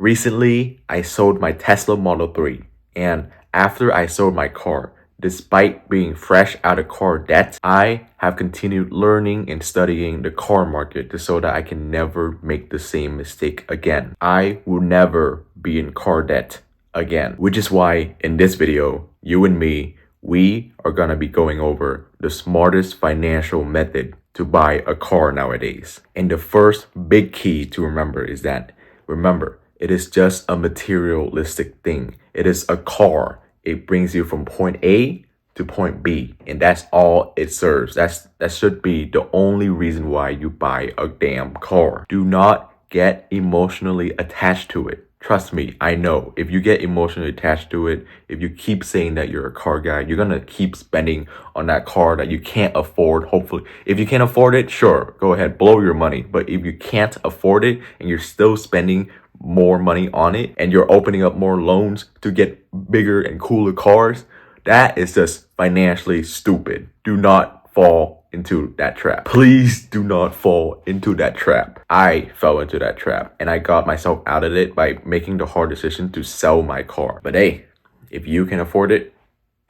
Recently, I sold my Tesla Model 3, and after I sold my car, despite being fresh out of car debt, I have continued learning and studying the car market just so that I can never make the same mistake again. I will never be in car debt again, which is why in this video, you and me, we are gonna be going over the smartest financial method to buy a car nowadays. And the first big key to remember is that, remember, it is just a materialistic thing. It is a car. It brings you from point A to point B, and that's all it serves. That should be the only reason why you buy a damn car. Do not get emotionally attached to it. Trust me, I know. If you get emotionally attached to it, if you keep saying that you're a car guy, you're gonna keep spending on that car that you can't afford, hopefully. If you can't afford it, sure, go ahead, blow your money. But if you can't afford it and you're still spending more money on it and you're opening up more loans to get bigger and cooler cars, that is just financially stupid. Do not fall into that trap. Please do not fall into that trap. I fell into that trap and I got myself out of it by making the hard decision to sell my car. But hey, if you can afford it,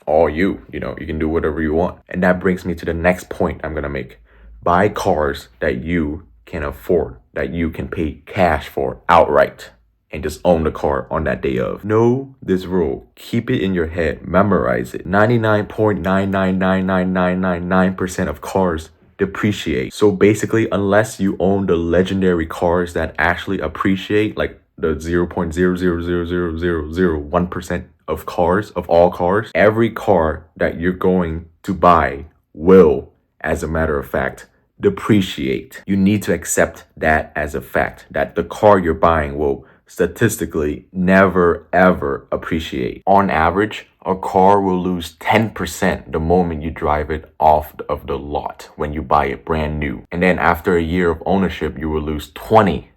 all you can do whatever you want. And that brings me to the next point I'm gonna make. Buy cars that you can afford, that you can pay cash for outright, and just own the car on that day of. Know this rule. Keep it in your head. Memorize it. 99.9999999% of cars depreciate. So basically, unless you own the legendary cars that actually appreciate, like the 0.0000001% of cars, of all cars, every car that you're going to buy will, as a matter of fact, depreciate. You need to accept that as a fact, that the car you're buying will statistically never ever appreciate. On average, a car will lose 10% the moment you drive it off of the lot when you buy it brand new. And then after a year of ownership, you will lose 20%.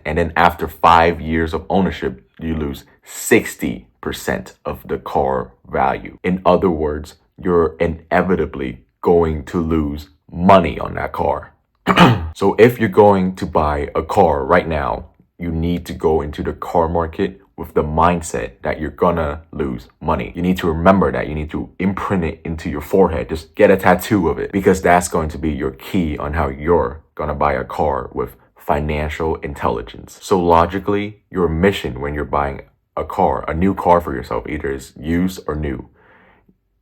And then after 5 years of ownership, you lose 60% of the car value. In other words, you're inevitably going to lose money on that car. So if you're going to buy a car right now, you need to go into the car market with the mindset that you're gonna lose money. You need to remember that. You need to imprint it into your forehead. Just get a tattoo of it, because that's going to be your key on how you're gonna buy a car with financial intelligence. So logically, your mission when you're buying a car, a new car for yourself, either is used or new,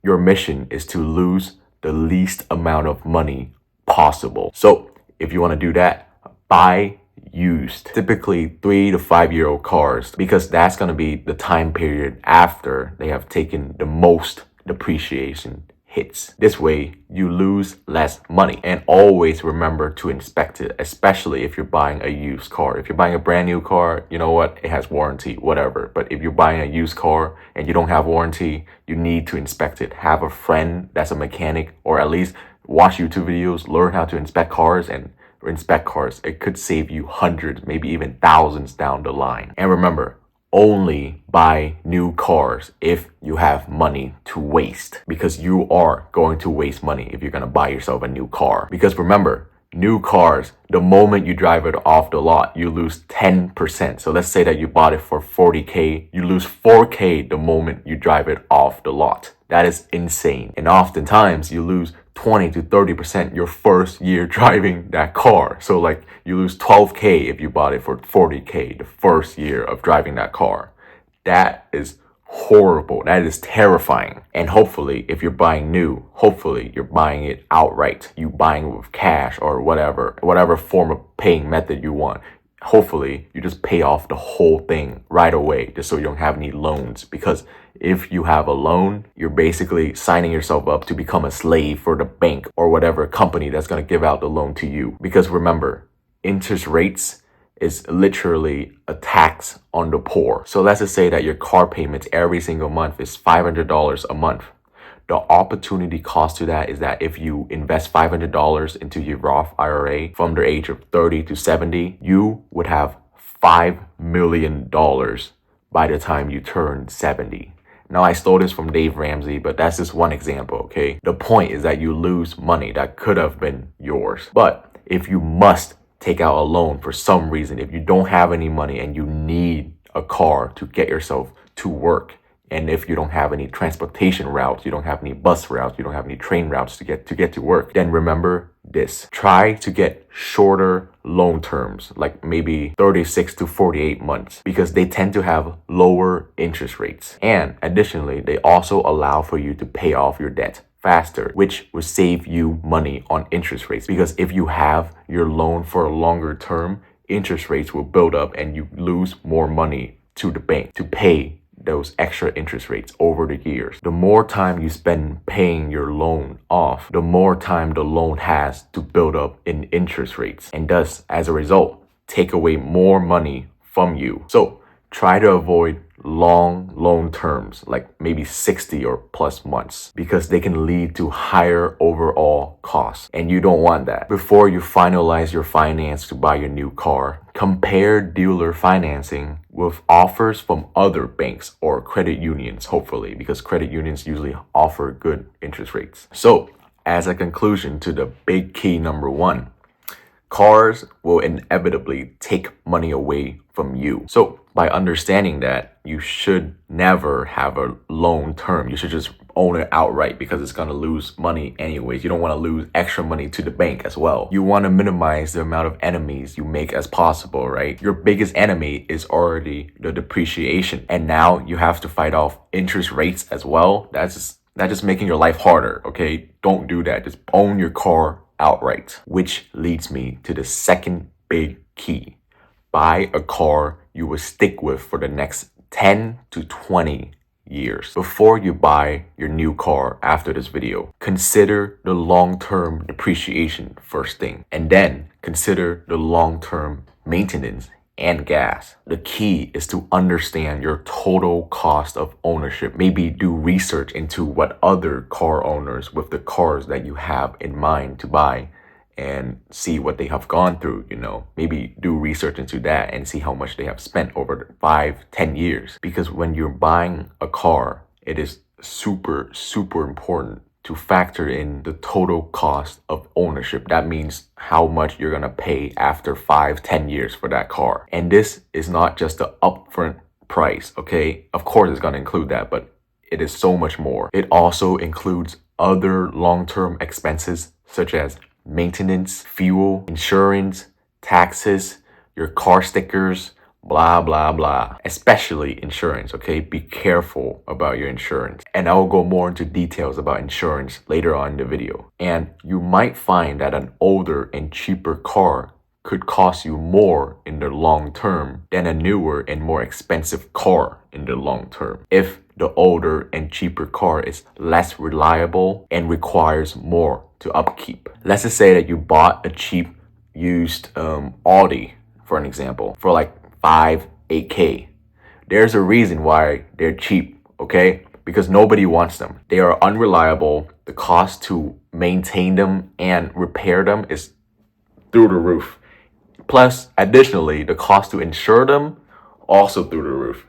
your mission is to lose the least amount of money possible. So if you want to do that, buy used, typically 3 to 5 year old cars, because that's going to be the time period after they have taken the most depreciation hits. This way you lose less money. And always remember to inspect it, especially if you're buying a used car. If you're buying a brand new car, you know what, it has warranty, whatever. But if you're buying a used car and you don't have warranty, you need to inspect it. Have a friend that's a mechanic, or at least watch YouTube videos, learn how to inspect cars and inspect cars. It could save you hundreds, maybe even thousands down the line. And remember, only buy new cars if you have money to waste, because you are going to waste money if you're going to buy yourself a new car. Because remember, new cars, the moment you drive it off the lot, you lose 10%. So let's say that you bought it for 40K, you lose 4K the moment you drive it off the lot. That is insane. And oftentimes you lose 20 to 30% your first year driving that car. So like you lose 12K if you bought it for 40K the first year of driving that car. That is horrible. That is terrifying. And hopefully, if you're buying new, hopefully you're buying it outright. You buying it with cash or whatever form of paying method you want. Hopefully you just pay off the whole thing right away, just so you don't have any loans. Because if you have a loan, you're basically signing yourself up to become a slave for the bank or whatever company that's going to give out the loan to you. Because remember, interest rates is literally a tax on the poor. So let's just say that your car payments every single month is $500 a month. The opportunity cost to that is that if you invest $500 into your Roth IRA from the age of 30 to 70, you would have $5 million by the time you turn 70. Now, I stole this from Dave Ramsey, but that's just one example, okay? The point is that you lose money that could have been yours. But if you must take out a loan for some reason, if you don't have any money and you need a car to get yourself to work. And if you don't have any transportation routes, you don't have any bus routes, you don't have any train routes to get to work, then remember this. Try to get shorter loan terms, like maybe 36 to 48 months, because they tend to have lower interest rates. And additionally, they also allow for you to pay off your debt faster, which will save you money on interest rates. Because if you have your loan for a longer term, interest rates will build up and you lose more money to the bank to pay those extra interest rates over the years. The more time you spend paying your loan off, the more time the loan has to build up in interest rates, and thus, as a result, take away more money from you. So try to avoid long loan terms, like maybe 60 or plus months, because they can lead to higher overall costs, and you don't want that. Before you finalize your finance to buy your new car, compare dealer financing with offers from other banks or credit unions, hopefully, because credit unions usually offer good interest rates. So, as a conclusion to the big key number one, cars will inevitably take money away from you. So by understanding that, you should never have a loan term. You should just own it outright, because it's going to lose money anyways. You don't want to lose extra money to the bank as well. You want to minimize the amount of enemies you make as possible, right? Your biggest enemy is already the depreciation, and now you have to fight off interest rates as well. That's just making your life harder, okay? Don't do that. Just own your car outright. Which leads me to the second big key. Buy a car you will stick with for the next 10 to 20 years. Before you buy your new car after this video, consider the long-term depreciation first thing, and then consider the long-term maintenance and gas. The key is to understand your total cost of ownership. Maybe do research into what other car owners with the cars that you have in mind to buy and see what they have gone through, maybe do research into that and see how much they have spent over 5-10 years. Because when you're buying a car, it is super, super important to factor in the total cost of ownership. That means how much you're gonna pay after 5-10 years for that car. And this is not just the upfront price, okay? Of course it's gonna include that, but it is so much more. It also includes other long-term expenses such as maintenance, fuel, insurance, taxes, your car stickers, blah, blah, blah. Especially insurance, okay? Be careful about your insurance. And I will go more into details about insurance later on in the video. And you might find that an older and cheaper car could cost you more in the long term than a newer and more expensive car in the long term, if the older and cheaper car is less reliable and requires more to upkeep. Let's just say that you bought a cheap used Audi, for an example, for like 8K. There's a reason why they're cheap, okay? Because nobody wants them. They are unreliable. The cost to maintain them and repair them is through the roof. Plus, additionally, the cost to insure them also through the roof.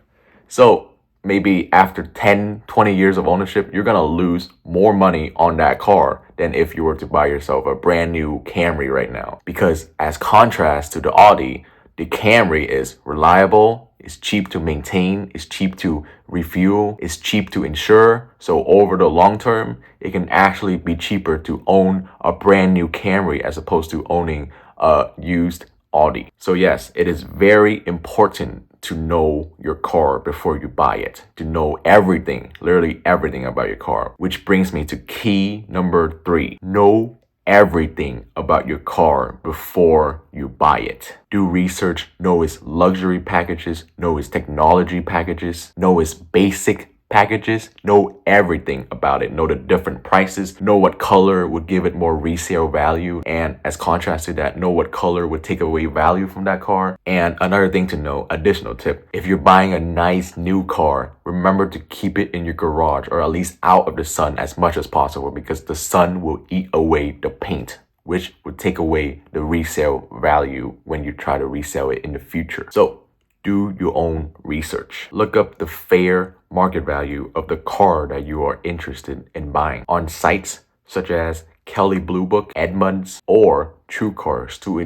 So maybe after 10-20 years of ownership, you're gonna lose more money on that car than if you were to buy yourself a brand new Camry right now. Because as contrast to the Audi, the Camry is reliable, it's cheap to maintain, it's cheap to refuel, it's cheap to insure. So over the long term, it can actually be cheaper to own a brand new Camry as opposed to owning a used Audi. So yes, it is very important to know your car before you buy it, to know everything, literally everything about your car. Which brings me to key number 3. Know everything about your car before you buy it. Do research, know its luxury packages, know its technology packages, know its basic packages, know everything about it, know the different prices, know what color would give it more resale value, and as contrast to that, know what color would take away value from that car. And another thing to know, additional tip, if you're buying a nice new car, remember to keep it in your garage or at least out of the sun as much as possible, because the sun will eat away the paint, which would take away the resale value when you try to resell it in the future. So do your own research. Look up the fair market value of the car that you are interested in buying on sites such as Kelley Blue Book, Edmunds, or True Cars to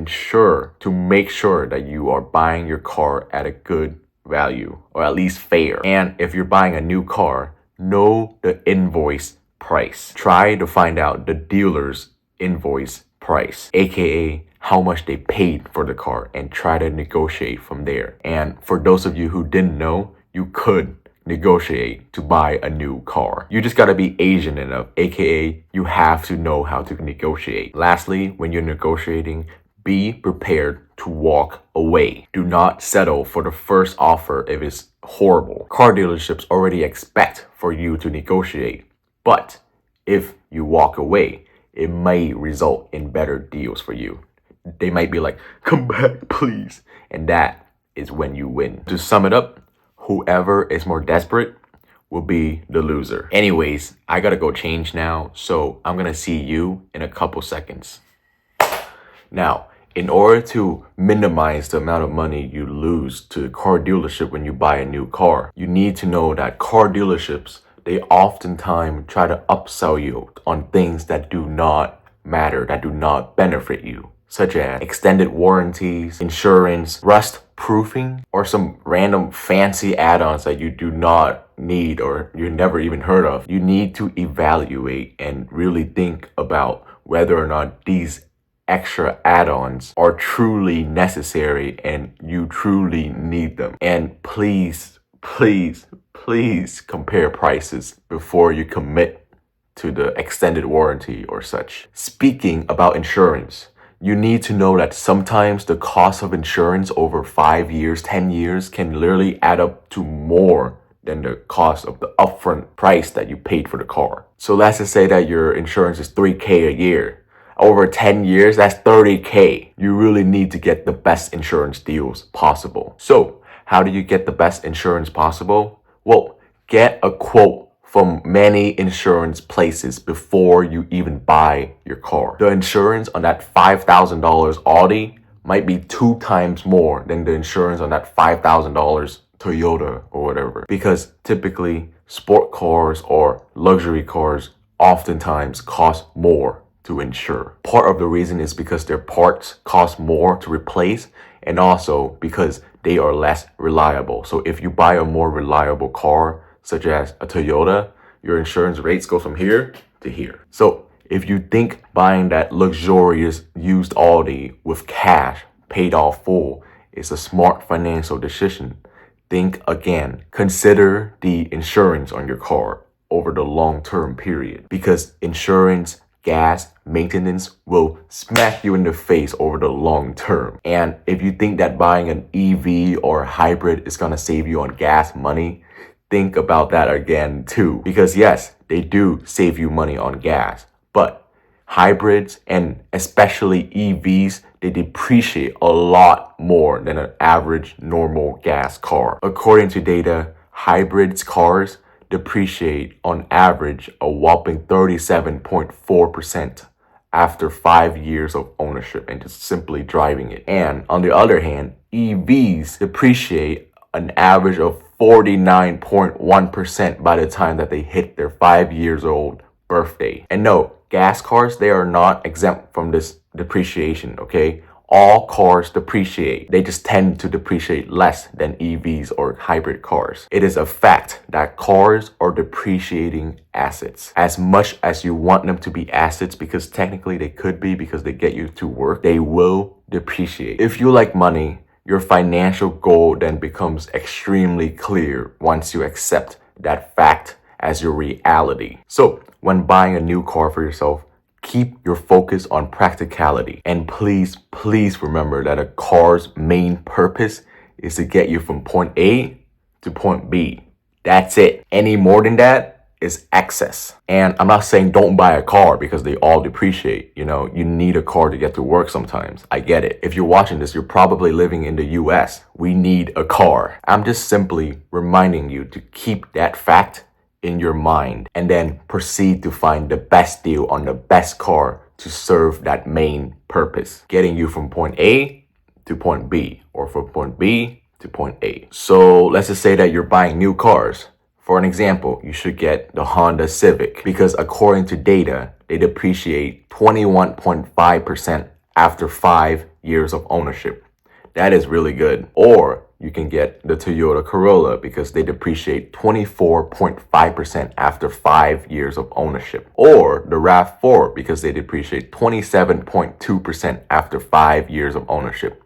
make sure that you are buying your car at a good value, or at least fair. And if you're buying a new car, know the invoice price. Try to find out the dealer's invoice price, aka how much they paid for the car, and try to negotiate from there. And for those of you who didn't know, you could negotiate to buy a new car. You just gotta be Asian enough, aka you have to know how to negotiate. Lastly, when you're negotiating, be prepared to walk away. Do not settle for the first offer if it's horrible. Car dealerships already expect for you to negotiate, but if you walk away, it may result in better deals for you. They might be like, come back, please. And that is when you win. To sum it up, whoever is more desperate will be the loser. Anyways, I gotta go change now, so I'm gonna see you in a couple seconds. Now, in order to minimize the amount of money you lose to the car dealership when you buy a new car, you need to know that car dealerships, they oftentimes try to upsell you on things that do not matter, that do not benefit you, such as extended warranties, insurance, rust proofing, or some random fancy add-ons that you do not need or you never even heard of. You need to evaluate and really think about whether or not these extra add-ons are truly necessary and you truly need them. And please compare prices before you commit to the extended warranty or such. Speaking about insurance, you need to know that sometimes the cost of insurance over 5 years, 10 years can literally add up to more than the cost of the upfront price that you paid for the car. So let's just say that your insurance is $3,000 a year. Over 10 years, that's $30,000. You really need to get the best insurance deals possible. So how do you get the best insurance possible? Well, get a quote from many insurance places before you even buy your car. The insurance on that $5,000 Audi might be 2 times more than the insurance on that $5,000 Toyota or whatever. Because typically sport cars or luxury cars oftentimes cost more to insure. Part of the reason is because their parts cost more to replace, and also because they are less reliable. So if you buy a more reliable car, such as a Toyota, your insurance rates go from here to here. So if you think buying that luxurious used Audi with cash paid off full is a smart financial decision, think again. Consider the insurance on your car over the long-term period, because insurance, gas, maintenance will smack you in the face over the long term. And if you think that buying an EV or hybrid is gonna save you on gas money, think about that again too. Because yes, they do save you money on gas, but hybrids and especially EVs, they depreciate a lot more than an average normal gas car. According to data, hybrids cars depreciate on average a whopping 37.4% after 5 years of ownership and just simply driving it. And on the other hand, EVs depreciate an average of 49.1% by the time that they hit their 5 years old birthday. And no, gas cars, they are not exempt from this depreciation, okay? All cars depreciate. They just tend to depreciate less than EVs or hybrid cars. It is a fact that cars are depreciating assets. As much as you want them to be assets, because technically they could be because they get you to work, they will depreciate. If you like money, your financial goal then becomes extremely clear once you accept that fact as your reality. So when buying a new car for yourself, keep your focus on practicality. And please remember that a car's main purpose is to get you from point A to point B. That's it. Any more than that is excess. And I'm not saying don't buy a car because they all depreciate. You know, you need a car to get to work sometimes. I get it. If you're watching this, you're probably living in the US. We need a car. I'm just simply reminding you to keep that fact in your mind and then proceed to find the best deal on the best car to serve that main purpose, getting you from point A to point B or from point B to point A. So let's just say that you're buying new cars. For an example, you should get the Honda Civic because according to data, they depreciate 21.5% after 5 years of ownership. That is really good. Or you can get the Toyota Corolla because they depreciate 24.5% after 5 years of ownership. Or the RAV4 because they depreciate 27.2% after 5 years of ownership.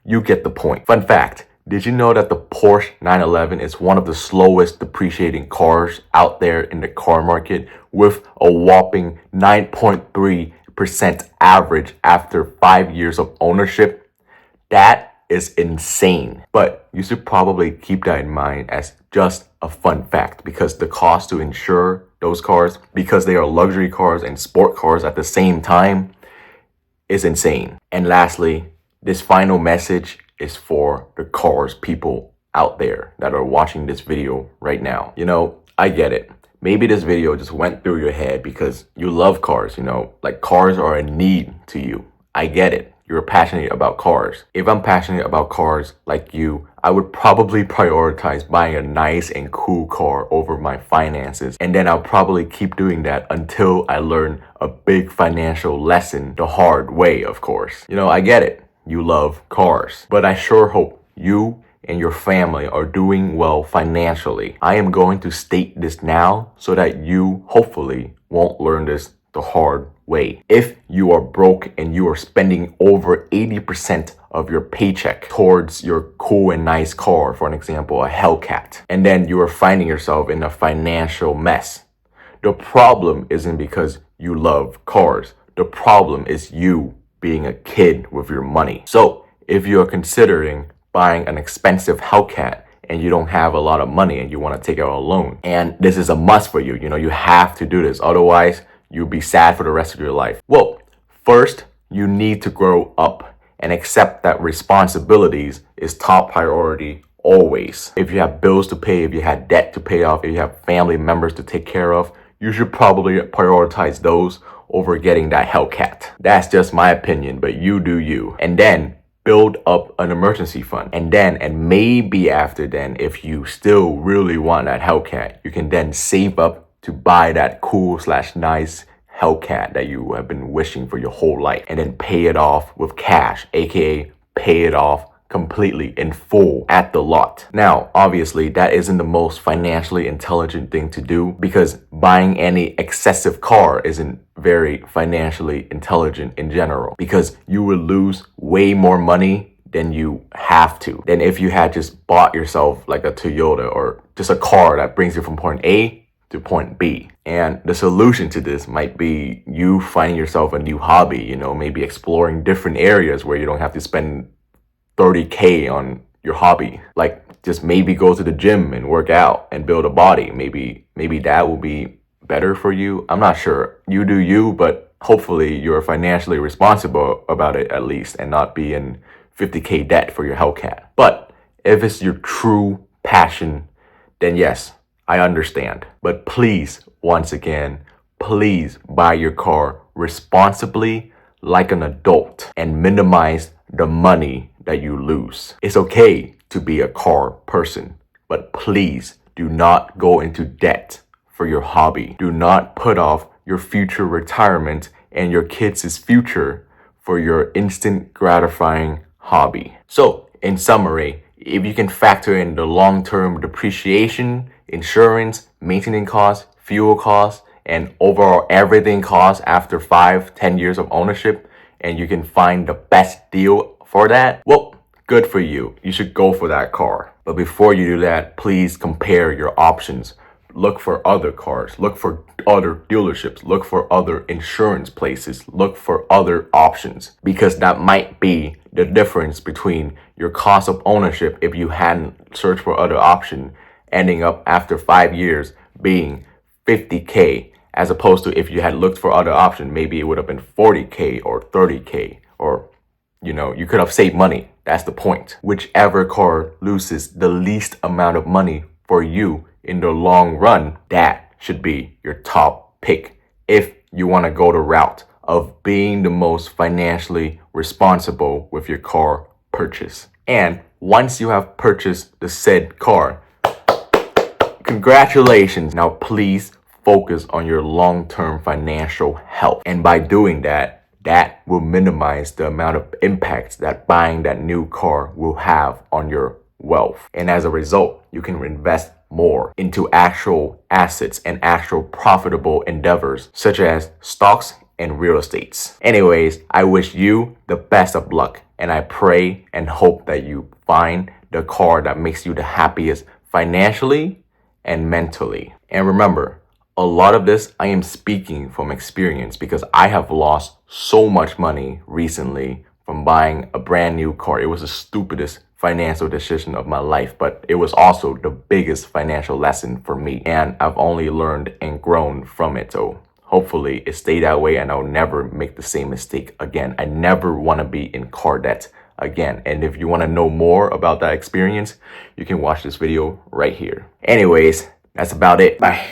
You get the point. Fun fact, did you know that the Porsche 911 is one of the slowest depreciating cars out there in the car market with a whopping 9.3% average after 5 years of ownership? That is insane. But you should probably keep that in mind as just a fun fact because the cost to insure those cars, because they are luxury cars and sport cars at the same time, is insane. And lastly, this final message is for the cars people out there that are watching this video right now. I get it. Maybe this video just went through your head because you love cars, like cars are a need to you. I get it. You're passionate about cars. If I'm passionate about cars like you, I would probably prioritize buying a nice and cool car over my finances. And then I'll probably keep doing that until I learn a big financial lesson the hard way, of course. I get it. You love cars, but I sure hope you and your family are doing well financially. I am going to state this now so that you hopefully won't learn this the hard way. If you are broke and you are spending over 80% of your paycheck towards your cool and nice car, for an example, a Hellcat, and then you are finding yourself in a financial mess, the problem isn't because you love cars. The problem is you being a kid with your money. So if you are considering buying an expensive Hellcat and you don't have a lot of money and you want to take out a loan, and this is a must for you, you have to do this. Otherwise, you'll be sad for the rest of your life. Well, first, you need to grow up and accept that responsibilities is top priority always. If you have bills to pay, if you have debt to pay off, if you have family members to take care of, you should probably prioritize those over getting that Hellcat. That's just my opinion, but you do you. And then build up an emergency fund. And maybe after then, if you still really want that Hellcat, you can then save up to buy that cool/nice Hellcat that you have been wishing for your whole life, and then pay it off with cash, aka pay it off completely in full at the lot. Now, obviously, that isn't the most financially intelligent thing to do because buying any excessive car isn't very financially intelligent in general because you will lose way more money than you have to. Than if you had just bought yourself like a Toyota or just a car that brings you from point A to point B. And the solution to this might be you finding yourself a new hobby, maybe exploring different areas where you don't have to spend 30K on your hobby. Like just maybe go to the gym and work out and build a body. Maybe that will be better for you. I'm not sure. You do you, but hopefully you're financially responsible about it at least and not be in 50K debt for your Hellcat. But if it's your true passion, then yes, I understand. But please, once again, please buy your car responsibly like an adult and minimize the money that you lose. It's okay to be a car person, but please do not go into debt for your hobby. Do not put off your future retirement and your kids' future for your instant gratifying hobby. So, in summary, if you can factor in the long-term depreciation, insurance, maintenance costs, fuel costs, and overall everything costs after 5-10 years of ownership, and you can find the best deal for that, well, good for you. You should go for that car. But before you do that, please compare your options. Look for other cars. Look for other dealerships. Look for other insurance places. Look for other options because that might be the difference between your cost of ownership if you hadn't searched for other option ending up after 5 years being 50K as opposed to if you had looked for other option, maybe it would have been 40K or 30K or you could have saved money. That's the point. Whichever car loses the least amount of money for you in the long run, that should be your top pick if you want to go the route of being the most financially responsible with your car purchase. And once you have purchased the said car, congratulations. Now please focus on your long-term financial health. And by doing that, that will minimize the amount of impact that buying that new car will have on your wealth. And as a result, you can invest more into actual assets and actual profitable endeavors, such as stocks and real estates. Anyways, I wish you the best of luck, and I pray and hope that you find the car that makes you the happiest financially and mentally. And remember, a lot of this I am speaking from experience because I have lost so much money recently from buying a brand new car. It was the stupidest financial decision of my life, but it was also the biggest financial lesson for me. And I've only learned and grown from it. So hopefully it stayed that way and I'll never make the same mistake again. I never want to be in car debt again. And if you want to know more about that experience, you can watch this video right here. Anyways, that's about it. Bye.